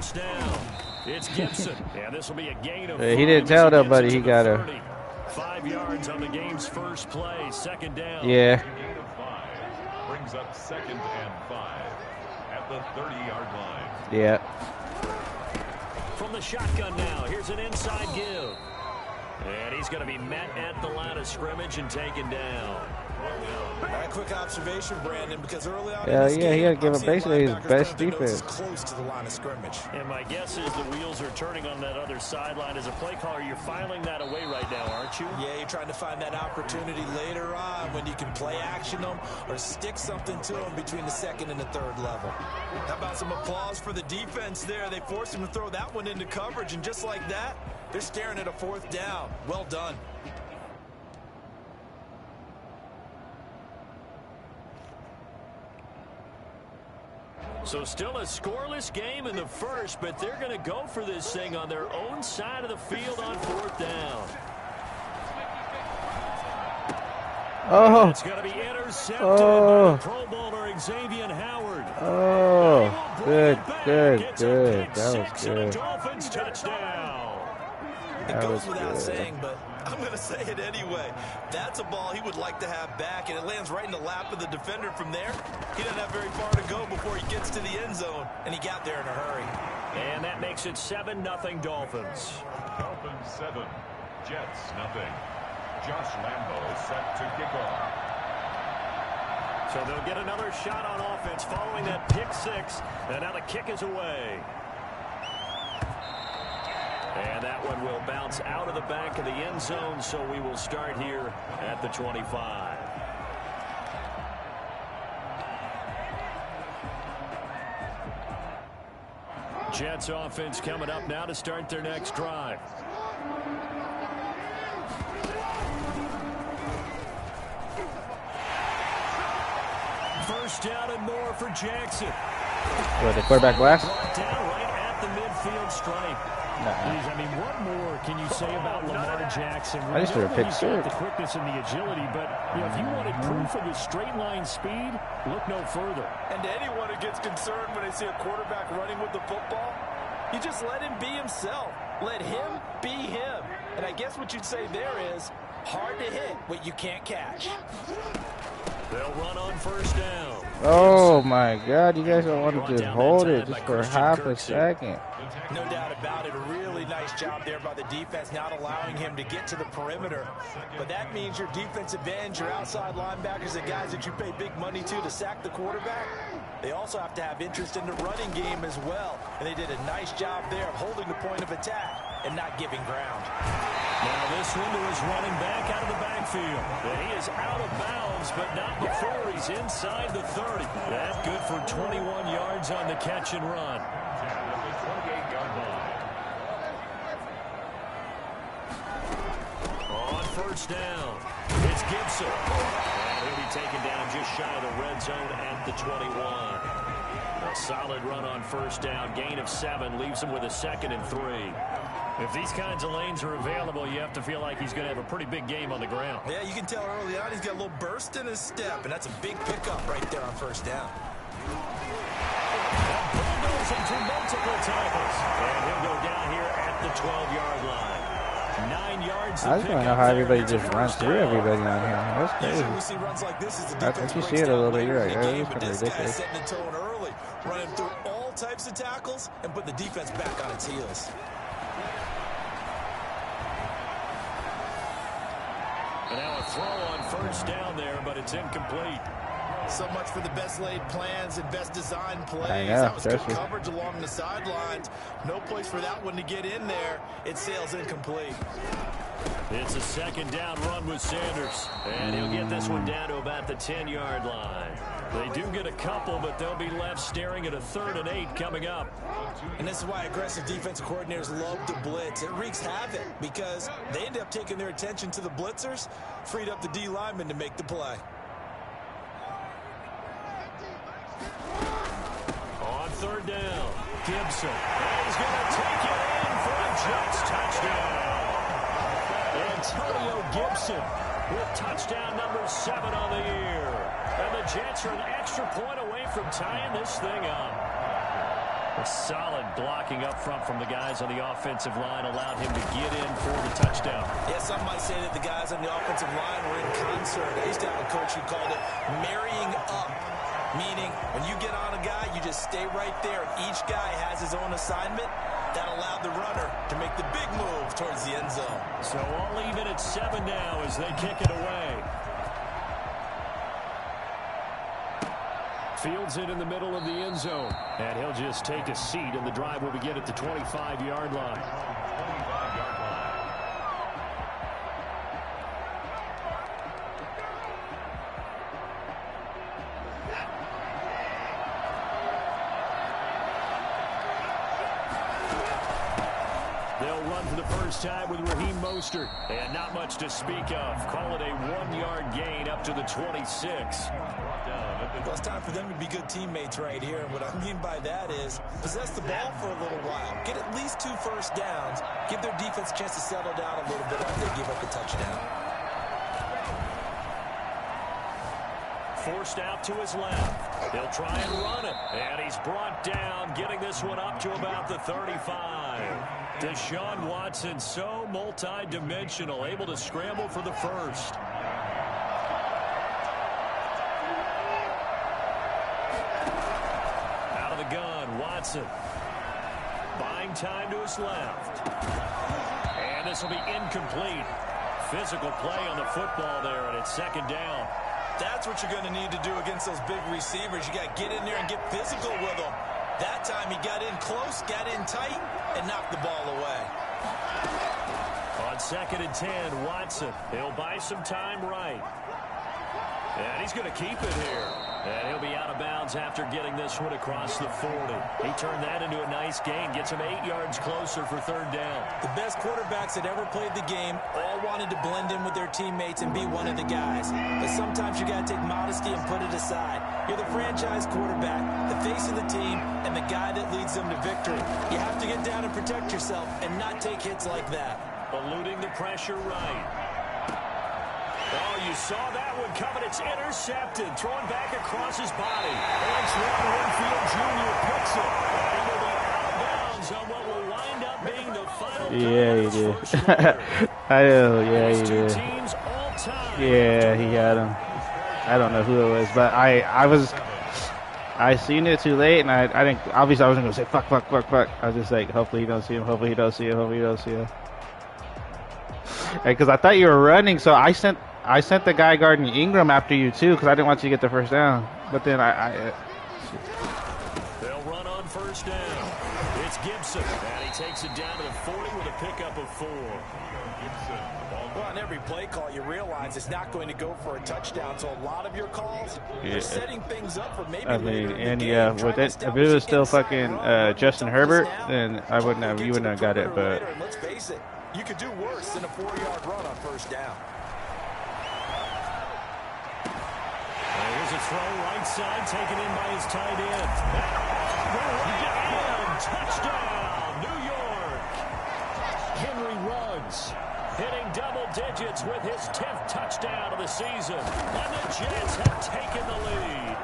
first down. It's Gibson. Yeah, this will be a gain of 5. He didn't tell nobody he got a 5 yards on the game's first play. Second down. Yeah. Gain of 5 brings up 2nd and 5 at the 30-yard line. Yeah. From the shotgun now, here's an inside give. And he's going to be met at the line of scrimmage and taken down. A quick observation, Brandon, because early on Yeah, he had to give him basically his best defense. Close to the line of scrimmage. And my guess is the wheels are turning on that other sideline. As a play caller, you're filing that away right now, aren't you? Yeah, you're trying to find that opportunity later on when you can play action them or stick something to them between the 2nd and the 3rd level. How about some applause for the defense there? They forced him to throw that one into coverage, and just like that, they're staring at a 4th down. Well done. So still a scoreless game in the first, but they're going to go for this thing on their own side of the field on 4th down. Oh. It's going to be intercepted by the Pro Bowler Xavier Howard. Oh. Good. That was good. Dolphins touchdown. It goes without saying, but I'm going to say it anyway. That's a ball he would like to have back, and it lands right in the lap of the defender from there. He doesn't have very far to go before he gets to the end zone, and he got there in a hurry. And that makes it 7-0 Dolphins. Dolphins 7, Jets 0. Josh Lambo set to kick off. So they'll get another shot on offense following that pick 6, and now the kick is away. And that one will bounce out of the back of the end zone, so we will start here at the 25. Jets offense coming up now to start their next drive. First down and more for Jackson. The quarterback blast? Down right at the midfield stripe. I mean, what more can you say about Lamar Jackson? I just threw a pick six. The quickness and the agility, but if you wanted proof of his straight line speed, look no further. And to anyone who gets concerned when they see a quarterback running with the football, you just let him be himself. Let him be him. And I guess what you'd say there is hard to hit what you can't catch. They'll run on first down. Oh my God! You guys don't want to just hold it just for half a second. No doubt about it. A really nice job there by the defense, not allowing him to get to the perimeter. But that means your defensive ends, your outside linebackers, the guys that you pay big money to sack the quarterback, they also have to have interest in the running game as well. And they did a nice job there of holding the point of attack and not giving ground. Now this window is running back out of the backfield. He is out of bounds, but not before he's inside the 30. That's good for 21 yards on the catch and run. On first down, it's Gibson. And he'll be taken down just shy of the red zone at the 21. A solid run on first down. Gain of 7 leaves him with a 2nd and 3. If these kinds of lanes are available, you have to feel like he's going to have a pretty big game on the ground. Yeah, you can tell early on he's got a little burst in his step, and that's a big pickup right there on first down. That bulldozing through multiple tackles. And he'll go down here at the 12-yard line. 9 yards. I just want to know how everybody just runs through everybody on here. That's crazy. Usually we see runs like this as the I defense think you breaks see it a down little bit. later You're in right. the It's game, kind but of this guy's ridiculous. setting the tone early, running through all types of tackles and put the defense back on its heels. And now a throw on first down there, but it's incomplete. So much for the best laid plans and best designed plays. I know, That was good especially. coverage along the sidelines. No place for that one to get in there. It sails incomplete. It's a second down run with Sanders. And he'll get this one down to about the 10-yard line. They do get a couple, but they'll be left staring at a 3rd and 8 coming up. And this is why aggressive defensive coordinators love to blitz. It wreaks havoc because they end up taking their attention to the blitzers, freed up the D lineman to make the play. On 3rd down, Gibson. And he's going to take it in for a Jets touchdown. Antonio Gibson with touchdown number 7 on the year. And the Jets are an extra point away from tying this thing up. A solid blocking up front from the guys on the offensive line allowed him to get in for the touchdown. Yeah, some might say that the guys on the offensive line were in concert. I used to have a coach who called it marrying up, meaning when you get on a guy, you just stay right there. Each guy has his own assignment. That allowed the runner to make the big move towards the end zone. So all even at 7 now as they kick it away. Fields it in the middle of the end zone. And he'll just take a seat, and the drive will begin at the 25-yard line. They'll run for the first time with Raheem Mostert. And not much to speak of. Call it a 1-yard gain up to the 26. Well, it's time for them to be good teammates right here. And what I mean by that is possess the ball for a little while. Get at least 2 first downs. Give their defense a chance to settle down a little bit after they give up a touchdown. Forced out to his left. He'll try and run it. And he's brought down, getting this one up to about the 35. Deshaun Watson, so multi-dimensional, able to scramble for the first. Out of the gun, Watson. Buying time to his left. And this will be incomplete. Physical play on the football there, and it's second down. That's what you're going to need to do against those big receivers. You got to get in there and get physical with them. That time he got in close, got in tight, and knocked the ball away. On 2nd and 10, Watson. He'll buy some time right. And he's going to keep it here. And he'll be out of bounds after getting this one across the 40. He turned that into a nice gain. Gets him 8 yards closer for 3rd down. The best quarterbacks that ever played the game all wanted to blend in with their teammates and be one of the guys. But sometimes you got to take modesty and put it aside. You're the franchise quarterback, the face of the team, and the guy that leads them to victory. You have to get down and protect yourself and not take hits like that. Eluding the pressure right. Oh, you saw that one coming. It's intercepted. Thrown back across his body. Antoine Winfield Jr. picks it. And he'll be out of bounds on what will wind up being the final. Yeah, he did. I know. Yeah, he did. Yeah, he had him. I don't know who it was, but I seen it too late, and I think obviously I wasn't gonna say fuck. I was just like, hopefully he don't see him. Hopefully he don't see him. Hopefully he don't see him. Because I thought you were running, so I sent the guy guarding Ingram after you too, because I didn't want you to get the first down. But then they'll run on 1st down. It's Gibson, and he takes it down to the 40 with a pickup of 4. Well, on every play call, you realize it's not going to go for a touchdown. So a lot of your calls are setting things up for maybe later in the game. With it, if it was still fucking Justin Herbert, then you wouldn't have got it. But let's face it, you could do worse than a 4-yard run on 1st down. Here's a throw right side, taken in by his tight end. And touchdown, New York. Henry Ruggs hitting double digits with his 10th touchdown of the season. And the Jets have taken the lead.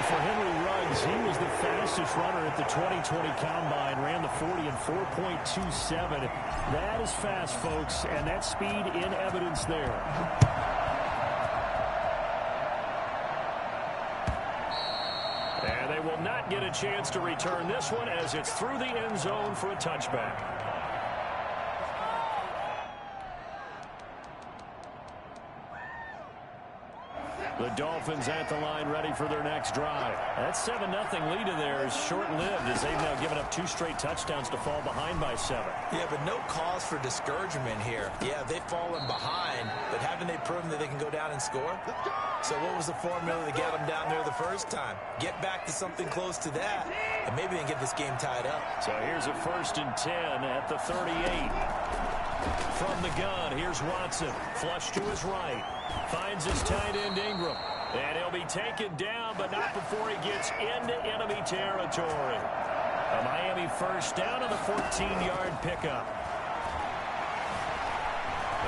For Henry Ruggs, he was the fastest runner at the 2020 Combine, ran the 40 in 4.27. That is fast, folks, and that speed in evidence there. And they will not get a chance to return this one as it's through the end zone for a touchback. The Dolphins at the line ready for their next drive. That 7-0 lead of theirs short-lived as they've now given up 2 straight touchdowns to fall behind by 7. Yeah, but no cause for discouragement here. Yeah, they've fallen behind, but haven't they proven that they can go down and score? So what was the formula to get them down there the first time? Get back to something close to that, and maybe they can get this game tied up. So here's a 1st and 10 at the 38. From the gun, here's Watson. Flush to his right. Finds his tight end Ingram. And he'll be taken down, but not before he gets into enemy territory. A Miami 1st down on the 14-yard pickup.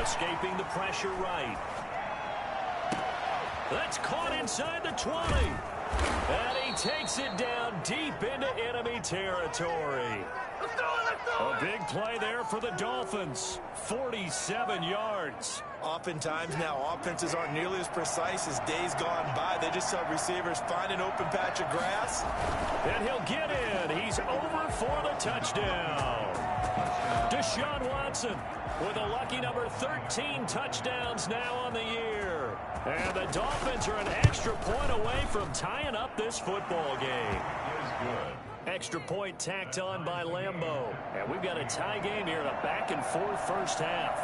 Escaping the pressure right. That's caught inside the 20. And he takes it down deep into enemy territory. A big play there for the Dolphins. 47 yards. Oftentimes now, offenses aren't nearly as precise as days gone by. They just saw receivers find an open patch of grass. And he'll get in. He's over for the touchdown. Deshaun Watson with a lucky number 13 touchdowns now on the year. And the Dolphins are an extra point away from tying up this football game. Extra point tacked on by Lambeau. And we've got a tie game here in a back-and-forth first half.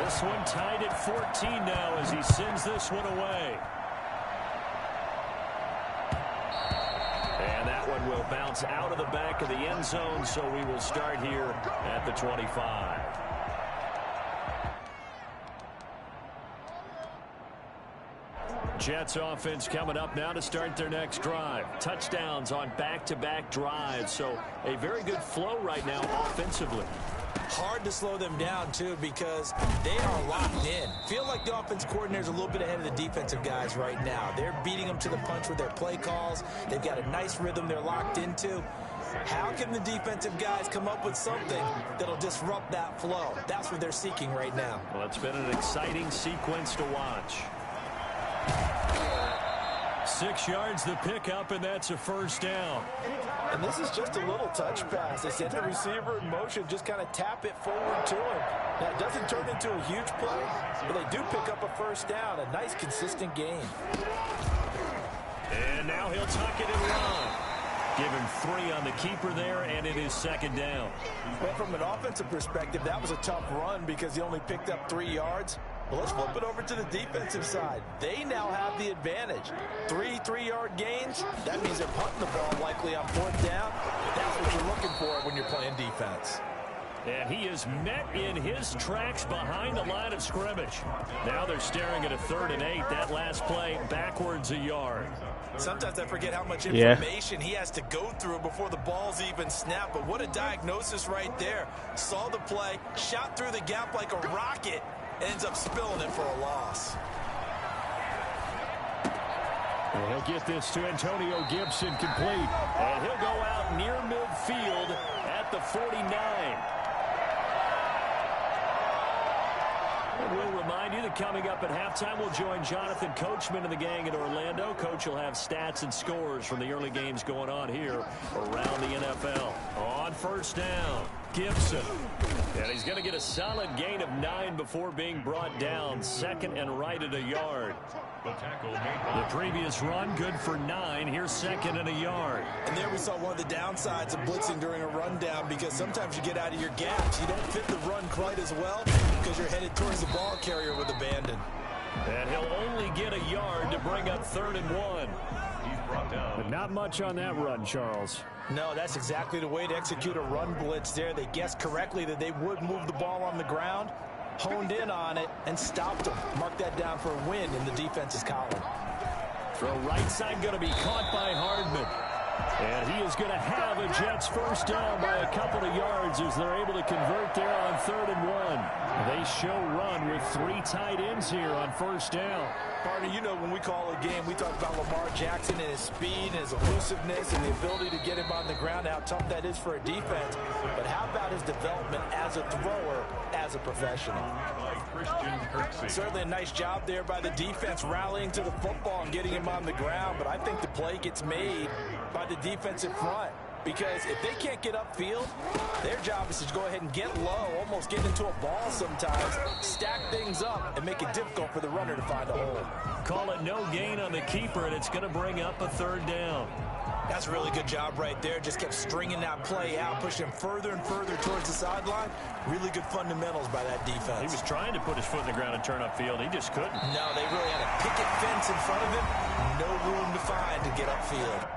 This one tied at 14 now as he sends this one away. And that one will bounce out of the back of the end zone, so we will start here at the 25. Jets offense coming up now to start their next drive. Touchdowns on back-to-back drives, so a very good flow right now offensively. Hard to slow them down, too, because they are locked in. Feel like the offense coordinator's a little bit ahead of the defensive guys right now. They're beating them to the punch with their play calls. They've got a nice rhythm they're locked into. How can the defensive guys come up with something that'll disrupt that flow? That's what they're seeking right now. Well, it's been an exciting sequence to watch. 6 yards the pickup, and that's a first down. And this is just a little touch pass. They send the receiver in motion, just kind of tap it forward to him. Now, it doesn't turn into a huge play, but they do pick up a first down. A nice, consistent gain. And now he'll tuck it and run. Give him 3 on the keeper there, and it is second down. Well, from an offensive perspective, that was a tough run because he only picked up 3 yards. Well, let's flip it over to the defensive side. They now have the advantage. 3 3-yard gains. That means they're punting the ball likely on fourth down. That's what you're looking for when you're playing defense. And he is met in his tracks behind the line of scrimmage. Now they're staring at a 3rd and 8. That last play backwards a yard. Sometimes I forget how much information he has to go through before the ball's even snapped. But what a diagnosis right there. Saw the play, shot through the gap like a rocket, and ends up spilling it for a loss. And he'll get this to Antonio Gibson complete. And he'll go out near midfield at the 49. And we'll remind you that coming up at halftime, we'll join Jonathan Coachman and the gang in Orlando. Coach will have stats and scores from the early games going on here around the NFL. On first down, Gibson. And he's going to get a solid gain of 9 before being brought down. 2nd and right at a yard. The previous run, good for 9. Here's 2nd and a yard. And there we saw one of the downsides of blitzing during a rundown, because sometimes you get out of your gaps. You don't fit the run quite as well because you're headed towards the ball carrier with abandon. And he'll only get a yard to bring up 3rd and 1. But not much on that run, Charles. No, that's exactly the way to execute a run blitz there. They guessed correctly that they would move the ball on the ground, honed in on it, and stopped them. Mark that down for a win in the defense's column. Throw right side going to be caught by Hardman. And he is going to have a Jets first down by a couple of yards as they're able to convert there on 3rd and 1. They show run with 3 tight ends here on first down. Partner, you know when we call a game, we talk about Lamar Jackson and his speed and his elusiveness and the ability to get him on the ground, how tough that is for a defense. But how about his development as a thrower, as a professional? Certainly a nice job there by the defense rallying to the football and getting him on the ground. But I think the play gets made by the defensive front, because if they can't get upfield, their job is to go ahead and get low, almost get into a ball sometimes, stack things up, and make it difficult for the runner to find a hole. Call it no gain on the keeper, and it's going to bring up a 3rd down. That's a really good job right there. Just kept stringing that play out, pushing him further and further towards the sideline. Really good fundamentals by that defense. He was trying to put his foot in the ground and turn upfield. He just couldn't. No, they really had a picket fence in front of him. No room to find to get upfield.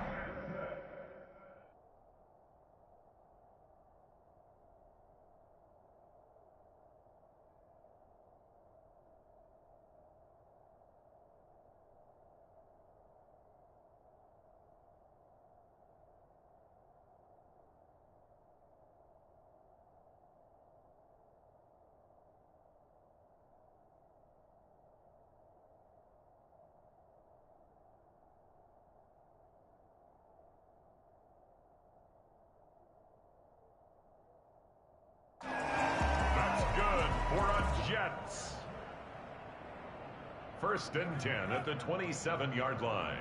First and 10 at the 27-yard line.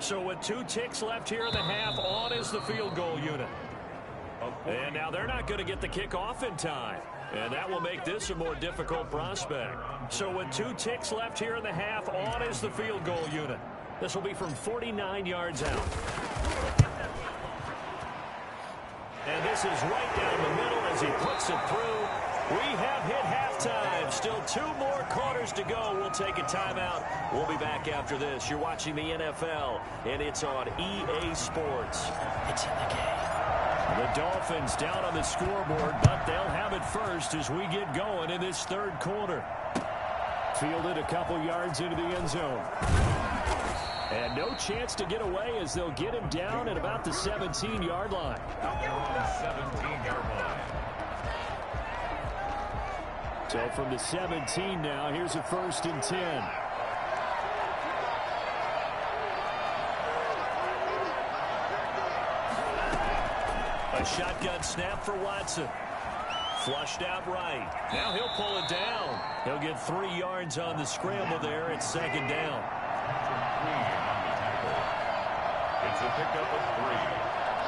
So with 2 ticks left here in the half, on is the field goal unit. And now they're not going to get the kickoff in time. And that will make this a more difficult prospect. So with 2 ticks left here in the half, on is the field goal unit. This will be from 49 yards out. And this is right down the middle as he puts it through. We have hit halftime. Still 2 more quarters to go. We'll take a timeout. We'll be back after this. You're watching the NFL, and it's on EA Sports. It's in the game. The Dolphins down on the scoreboard, but they'll have it first as we get going in this third quarter. Fielded a couple yards into the end zone. And no chance to get away as they'll get him down at about the 17-yard line. The 17-yard line. So from the 17 now, here's a first and 10. A shotgun snap for Watson. Flushed out right. Now he'll pull it down. He'll get 3 yards on the scramble there. It's second down. It's a pickup of 3.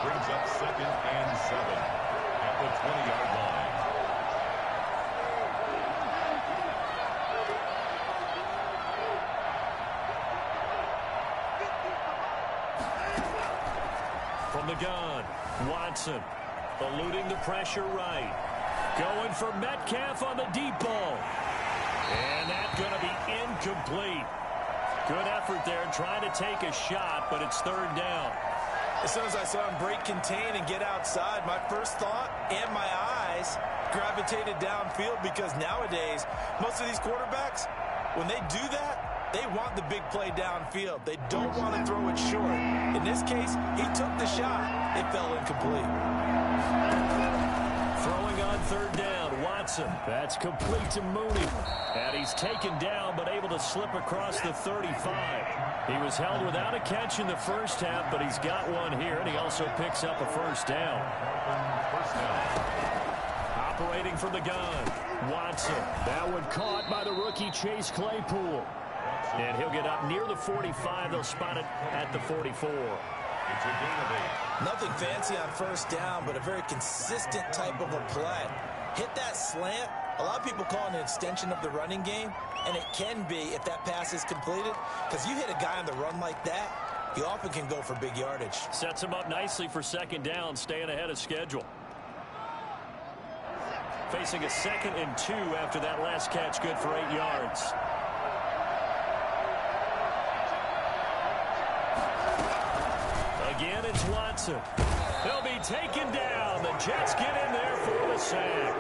Brings up second and 7 at the 20-yard line. From the gun, Watson eluding the pressure right. Going for Metcalf on the deep ball. And that's going to be incomplete. Good effort there trying to take a shot, but it's third down. As soon as I saw him break contain and get outside, my first thought and my eyes gravitated downfield because nowadays, most of these quarterbacks, when they do that, they want the big play downfield. They don't want to throw it short. In this case, he took the shot. It fell incomplete. Throwing on third down, Watson. That's complete to Mooney. And he's taken down but able to slip across the 35. He was held without a catch in the first half, but he's got one here, and he also picks up a first down. Operating from the gun, Watson. That one caught by the rookie Chase Claypool. And he'll get up near the 45. They'll spot it at the 44. It's a gain of 8. Nothing fancy on first down, but a very consistent type of a play. Hit that slant. A lot of people call it an extension of the running game, and it can be if that pass is completed, because you hit a guy on the run like that, you often can go for big yardage. Sets him up nicely for second down, staying ahead of schedule. Facing a 2nd and 2 after that last catch, good for 8 yards. Again, it's Watson. They'll be taken down. The Jets get in there for the sack.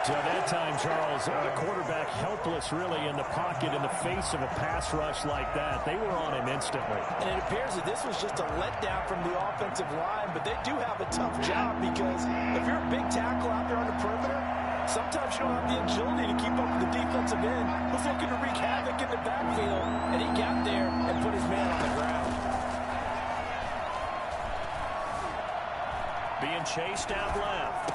So that time, Charles, quarterback helpless really in the pocket in the face of a pass rush like that. They were on him instantly. And it appears that this was just a letdown from the offensive line, but they do have a tough job because if you're a big tackle out there on the perimeter, sometimes you don't have the agility to keep up with the defensive end who's looking to wreak havoc in the backfield, and he got there and put his man on the ground. Being chased out left.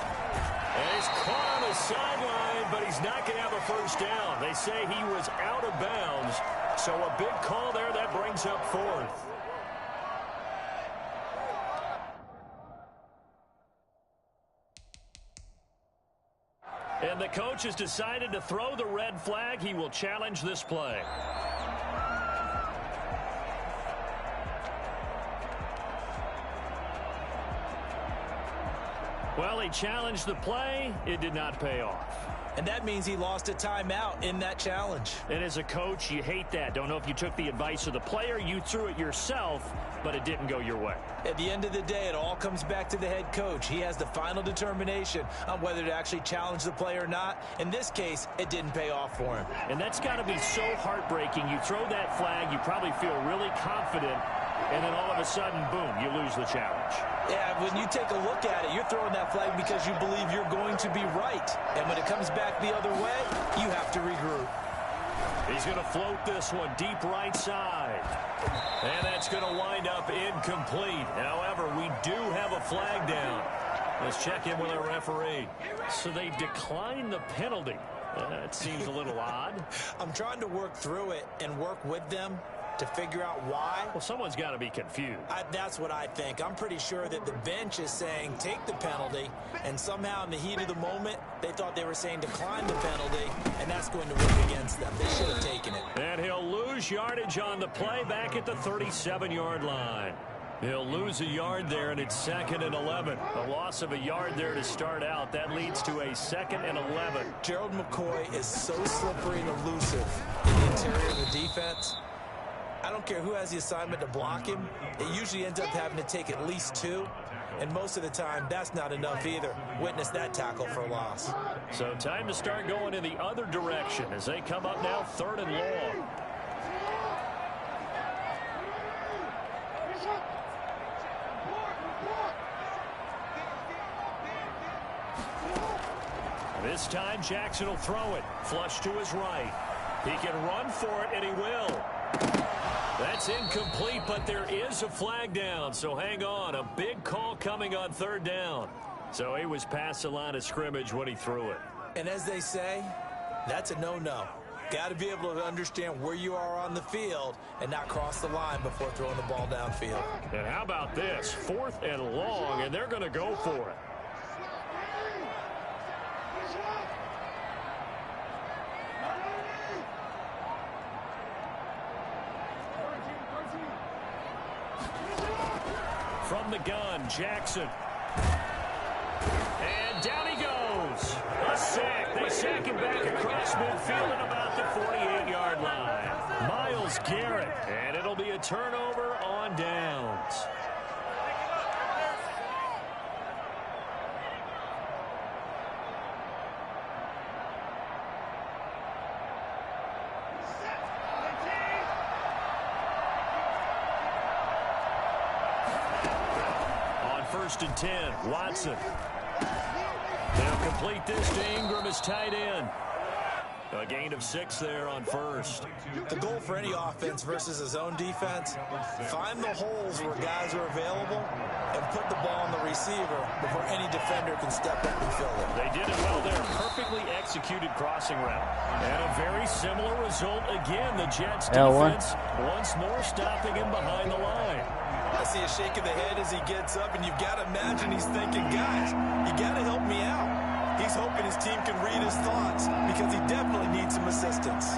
And he's caught on the sideline, but he's not going to have a first down. They say he was out of bounds. So a big call there that brings up 4th. And the coach has decided to throw the red flag. He will challenge this play. Well, he challenged the play. It did not pay off. And that means he lost a timeout in that challenge. And as a coach, you hate that. Don't know if you took the advice of the player, you threw it yourself, but it didn't go your way. At the end of the day, it all comes back to the head coach. He has the final determination on whether to actually challenge the play or not. In this case, it didn't pay off for him. And that's got to be so heartbreaking. You throw that flag, you probably feel really confident, and then all of a sudden, boom, you lose the challenge. Yeah, when you take a look at it, you're throwing that flag because you believe you're going to be right. And when it comes back the other way, you have to regroup. He's going to float this one deep right side. And that's going to wind up incomplete. However, we do have a flag down. Let's check in with our referee. So they declined the penalty. That seems a little odd. I'm trying to work through it and work with them to figure out why. Well, someone's got to be confused. That's what I think. I'm pretty sure that the bench is saying take the penalty, and somehow in the heat of the moment, they thought they were saying decline the penalty, and that's going to work against them. They should have taken it. And he'll lose yardage on the play back at the 37-yard line. He'll lose a yard there, and it's 2nd and 11. A loss of a yard there to start out. That leads to a 2nd and 11. Gerald McCoy is so slippery and elusive in the interior of the defense. I don't care who has the assignment to block him. It usually ends up having to take at least 2. And most of the time, that's not enough either. Witness that tackle for a loss. So time to start going in the other direction as they come up now 3rd and long. This time, Jackson will throw it. Flush to his right. He can run for it, and he will. That's incomplete, but there is a flag down, so hang on. A big call coming on 3rd down. So he was past the line of scrimmage when he threw it. And as they say, that's a no-no. Got to be able to understand where you are on the field and not cross the line before throwing the ball downfield. And how about this? 4th and long, and they're going to go for it. From the gun, Jackson. And down he goes. A sack. They sack him back across midfield at about the 48-yard line. Myles Garrett. And it'll be a turnover on downs. On 1st and 10, Watson. They'll complete this to Ingram as tight end. A gain of 6 there on 1st. The goal for any offense versus his own defense, find the holes where guys are available and put the ball on the receiver before any defender can step up and fill it. They did it well there. Perfectly executed crossing route. And a very similar result again. The Jets defense once more stopping him behind the line. I see a shake of the head as he gets up, and you've got to imagine he's thinking, guys, you got to help me out. He's hoping his team can read his thoughts because he definitely needs some assistance.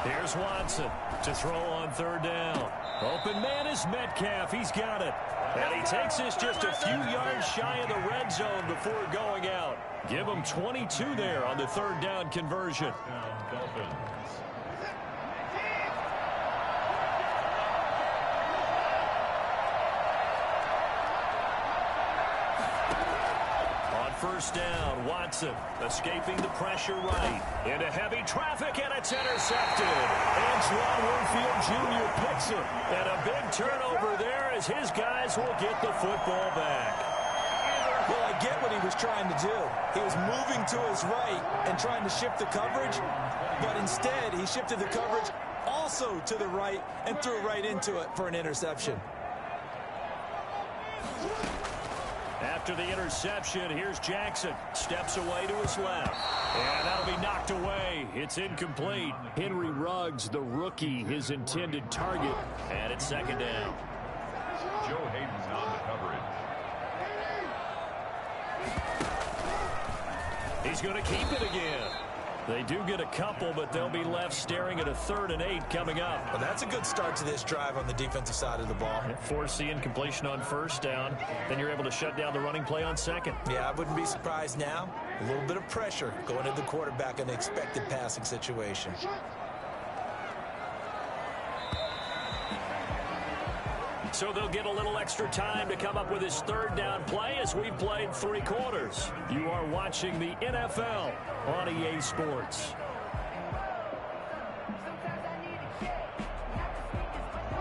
Here's Watson to throw on 3rd down. Open man is Metcalf. He's got it. And he takes this just a few yards shy of the red zone before going out. Give him 22 there on the 3rd down conversion. On 1st down, Watson escaping the pressure right. Into heavy traffic, and it's intercepted. Antoine Winfield Jr. picks it. And a big turnover there as his guys will get the football back. Well, I get what he was trying to do. He was moving to his right and trying to shift the coverage, but instead he shifted the coverage also to the right and threw right into it for an interception. After the interception, here's Jackson. Steps away to his left. And that'll be knocked away. It's incomplete. Henry Ruggs, the rookie, his intended target. And it's 2nd down. Joe Hayden's on the coverage. He's going to keep it again. They do get a couple, but they'll be left staring at a 3rd and 8 coming up. Well, that's a good start to this drive on the defensive side of the ball. Force the incompletion on 1st down. Then you're able to shut down the running play on 2nd. Yeah, I wouldn't be surprised now. A little bit of pressure going to the quarterback in an expected passing situation. So they'll get a little extra time to come up with his 3rd down play as we've played 3 quarters. You are watching the NFL on EA Sports.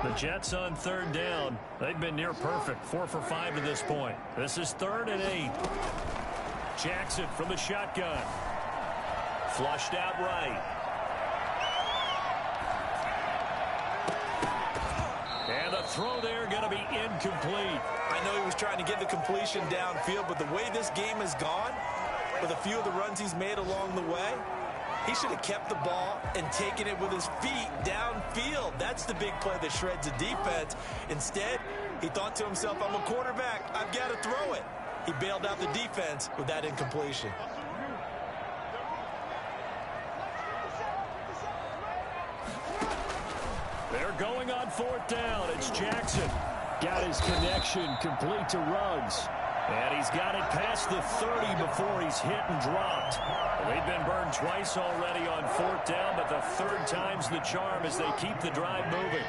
The Jets on 3rd down. They've been near perfect, 4 for 5 to this point. This is 3rd and 8. Jackson from the shotgun. Flushed out right. And the throw there going to be incomplete. I know he was trying to get the completion downfield, but the way this game has gone, with a few of the runs he's made along the way, he should have kept the ball and taken it with his feet downfield. That's the big play that shreds the defense. Instead, he thought to himself, I'm a quarterback. I've got to throw it. He bailed out the defense with that incompletion. They're going on 4th down. It's Jackson. Got his connection complete to Ruggs. And he's got it past the 30 before he's hit and dropped. They've been burned twice already on 4th down, but the 3rd time's the charm as they keep the drive moving.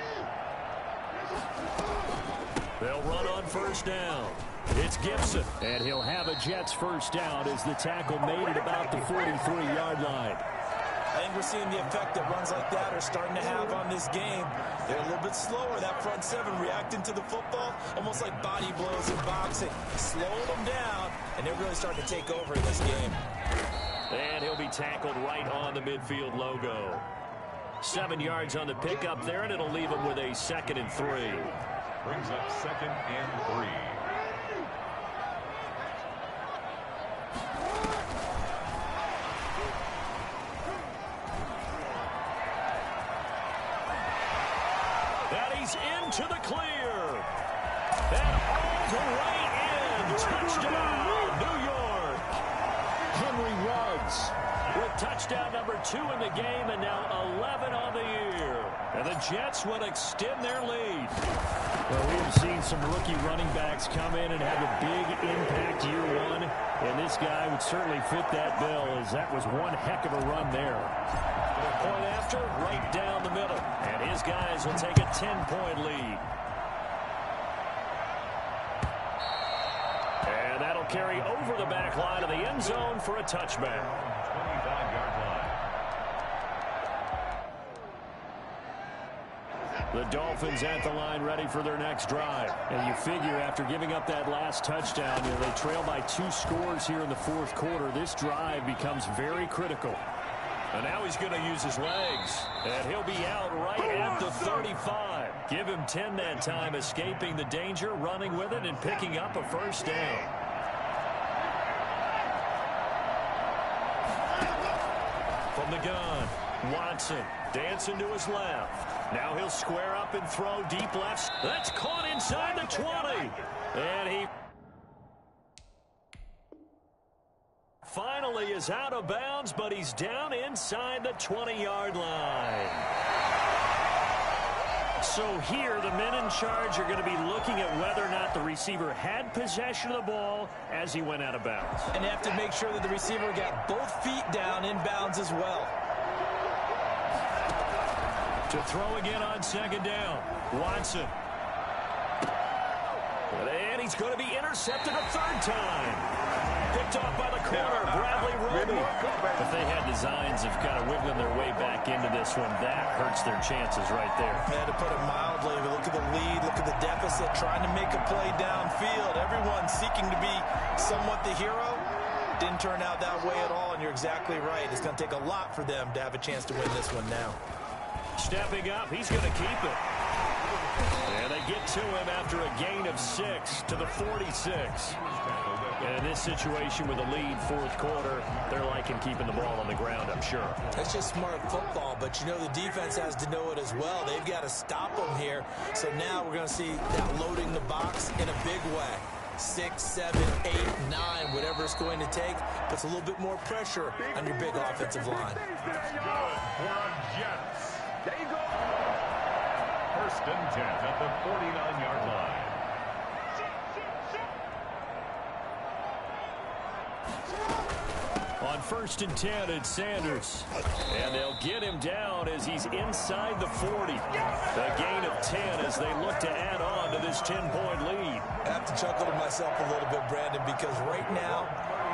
They'll run on 1st down. It's Gibson, and he'll have a Jets 1st down as the tackle made at about the 43-yard line. I think we're seeing the effect that runs like that are starting to have on this game. They're a little bit slower, that front 7 reacting to the football, almost like body blows in boxing. Slowing them down, and they're really starting to take over in this game. And he'll be tackled right on the midfield logo. 7 yards on the pickup there, and it'll leave him with a 2nd and 3. Brings up 2nd and 3. Into the clear. And all the way in. Touchdown, New York. Henry Ruggs with touchdown number 2 in the game and now 11 on the year. And the Jets will extend their lead. Well, we have seen some rookie running backs come in and have a big impact year 1. And this guy would certainly fit that bill as that was one heck of a run there. Point after, right down the middle. And his guys will take a 10-point lead. And that'll carry over the back line of the end zone for a touchback. 25-yard line. The Dolphins at the line ready for their next drive. And you figure after giving up that last touchdown, they trail by 2 scores here in the 4th quarter. This drive becomes very critical. And now he's going to use his legs. And he'll be out right at the 35. Give him 10 that time, escaping the danger, running with it, and picking up a 1st down. From the gun, Watson dancing to his left. Now he'll square up and throw deep left. That's caught inside the 20. And he finally is out of bounds, but he's down inside the 20-yard line. So here, the men in charge are going to be looking at whether or not the receiver had possession of the ball as he went out of bounds. And they have to make sure that the receiver got both feet down in bounds as well. To throw again on 2nd down, Watson. And he's going to be intercepted a 3rd time. Picked off by the corner, Bradley Roby. If they had designs of kind of wiggling their way back into this one, that hurts their chances right there. Yeah, to put it mildly, but look at the lead, look at the deficit, trying to make a play downfield. Everyone seeking to be somewhat the hero. Didn't turn out that way at all, and you're exactly right. It's going to take a lot for them to have a chance to win this one now. Stepping up, he's going to keep it. And they get to him after a gain of 6 to the 46. And in this situation with a lead 4th quarter, they're liking keeping the ball on the ground, I'm sure. That's just smart football, but you know the defense has to know it as well. They've got to stop them here. So now we're going to see that loading the box in a big way. 6, 7, 8, 9, whatever it's going to take. Puts a little bit more pressure on your big offensive line. That's good for our Jets. There you go. First and 10 at the 49-yard line. On first and 10, it's Sanders. And they'll get him down as he's inside the 40. A gain of 10 as they look to add on to this 10-point lead. I have to chuckle to myself a little bit, Brandon, because right now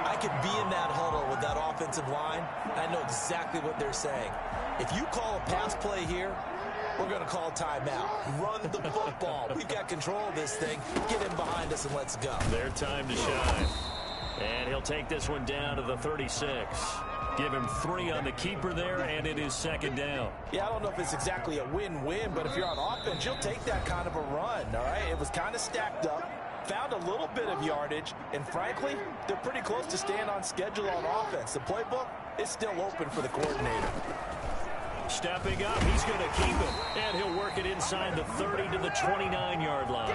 I could be in that huddle with that offensive line. I know exactly what they're saying. If you call a pass play here, we're going to call a timeout. Run the football. We've got control of this thing. Get him behind us and let's go. Their time to shine. And he'll take this one down to the 36. Give him 3 on the keeper there, and it is second down. Yeah, I don't know if it's exactly a win-win, but if you're on offense, you'll take that kind of a run, all right? It was kind of stacked up, found a little bit of yardage, and frankly, they're pretty close to staying on schedule on offense. The playbook is still open for the coordinator. Stepping up, he's going to keep it, and he'll work it inside the 30 to the 29-yard line.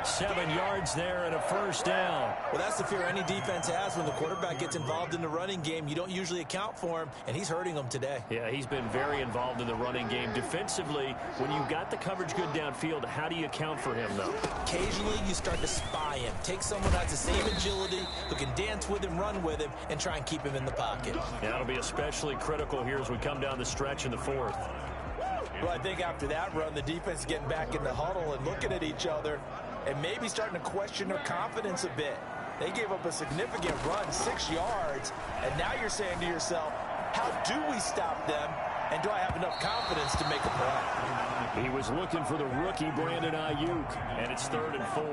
7 yards there and a first down. Well, that's the fear any defense has when the quarterback gets involved in the running game. You don't usually account for him, and he's hurting them today. Yeah, he's been very involved in the running game. Defensively, when you've got the coverage good downfield, how do you account for him, though? Occasionally, you start to spy him. Take someone who has the same agility, who can dance with him, run with him, and try and keep him in the pocket. Yeah, that'll be especially critical here as we come down the stretch in the 4th. Well, I think after that run, the defense is getting back in the huddle and looking at each other and maybe starting to question their confidence a bit. They gave up a significant run, 6 yards, and now you're saying to yourself, how do we stop them, and do I have enough confidence to make a play? He was looking for the rookie Brandon Ayuk, and it's 3rd and 4.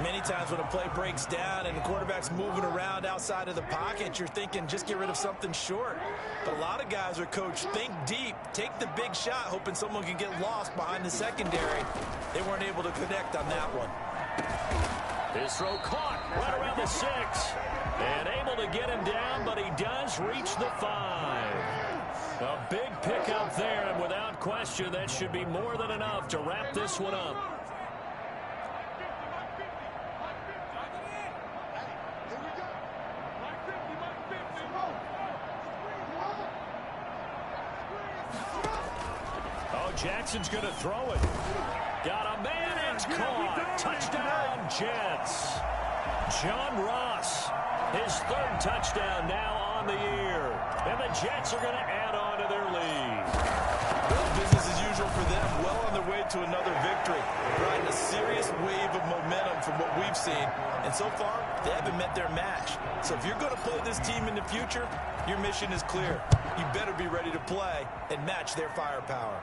Many times when a play breaks down and the quarterback's moving around outside of the pocket, you're thinking just get rid of something short. But a lot of guys are coached, think deep, take the big shot, hoping someone can get lost behind the secondary. They weren't able to connect on that one. His throw caught right around the 6. And able to get him down, but he does reach the 5. A big pickup there, and without question, that should be more than enough to wrap this one up. Oh, Jackson's going to throw it. Got a man, it's caught. Touchdown, Jets. John Ross, his 3rd touchdown now on the year. And the Jets are going to add on to their lead. Well, business as usual for them. Well on their way to another victory. Riding a serious wave of momentum from what we've seen. And so far, they haven't met their match. So if you're going to play this team in the future, your mission is clear. You better be ready to play and match their firepower.